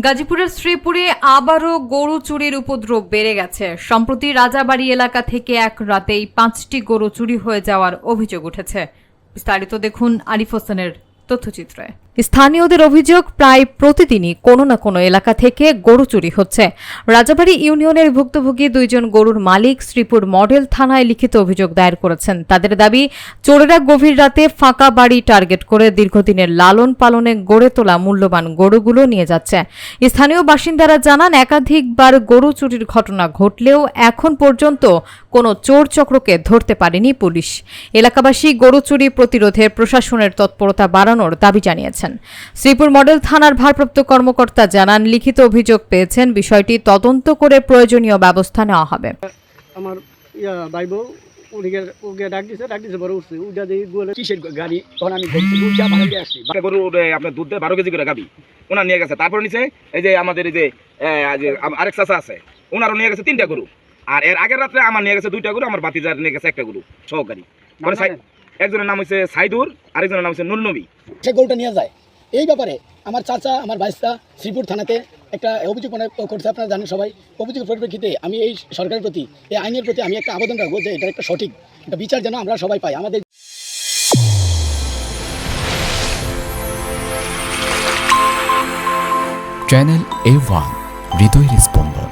গাজীপুরের শ্রীপুরে আবারও গরু চুরির উপদ্রব বেড়ে গেছে। সম্প্রতি রাজাবাড়ী এলাকা থেকে এক রাতেই 5টি গরু চুরি হয়ে যাওয়ার অভিযোগ উঠেছে। বিস্তারিত দেখুন আরিফ হোসেনের তথ্যচিত্রে। স্থানীয়দের অভিযোগ, প্রায় প্রতিদিনই কোনো না কোনো এলাকা থেকে গরু চুরি হচ্ছে। রাজাবাড়ী ইউনিয়নের ভুক্তভোগী 2 জন গরুর মালিক শ্রীপুর মডেল থানায় লিখিত অভিযোগ দায়ের করেছেন। তাদের দাবি, চোরেরা গভীর রাতে ফাঁকা বাড়ি টার্গেট করে দীর্ঘদিনের লালন পালনে গড়ে তোলা মূল্যবান গরুগুলো নিয়ে যাচ্ছে। স্থানীয় বাসিন্দারা জানান, একাধিকবার গরু চুরির ঘটনা ঘটলেও এখন পর্যন্ত কোনো চোর চক্রকে ধরতে পারেনি পুলিশ। এলাকাবাসী গরু চুরি প্রতিরোধে প্রশাসনের তৎপরতা বাড়ানোর দাবি জানিয়েছেন। শ্রীপুর মডেল থানার ভারপ্রাপ্ত কর্মকর্তা জানান, লিখিত অভিযোগ পেয়েছেন, বিষয়টি তদন্ত করে প্রয়োজনীয় ব্যবস্থা নেওয়া হবে। আমার ভাইবো ওকে ডাক দিছে বড় উঠছে উঠা দিয়ে কিসের গাড়ি তখন আমি উঠা বাড়ি আসছি গরু আপনার দুধ দেয় 12 কেজি করে গাবি ওনার নিয়ে গেছে। তারপর নিচে এই যে আমাদের এই যে আরেক চাচা আছে, ওনারও নিয়ে গেছে 3টা গরু। আর এর আগের রাত্রে আমার নিয়ে গেছে 2টা গরু, আমার বাতিজার নিয়ে গেছে 1টা গরু সহকারী। একজনের নাম হচ্ছে সাইদুর, আরেকজনের নাম হচ্ছে নুরনবী। সে গরুটা নিয়ে যায়। এই ব্যাপারে আমার চাচা, আমার ভাইস্তা শ্রীপুর থানাতে একটা অভিযোগ করছে। আপনারা জানেন সবাই। অভিযোগের পরিপ্রেক্ষিতে আমি এই সরকারের প্রতি, এই আইনের প্রতি আমি একটা আবেদন রাখবো যে এটা একটা সঠিক একটা বিচার যেন আমরা সবাই পাই। আমাদের চ্যানেল A1 হৃদয়ের স্পন্দন।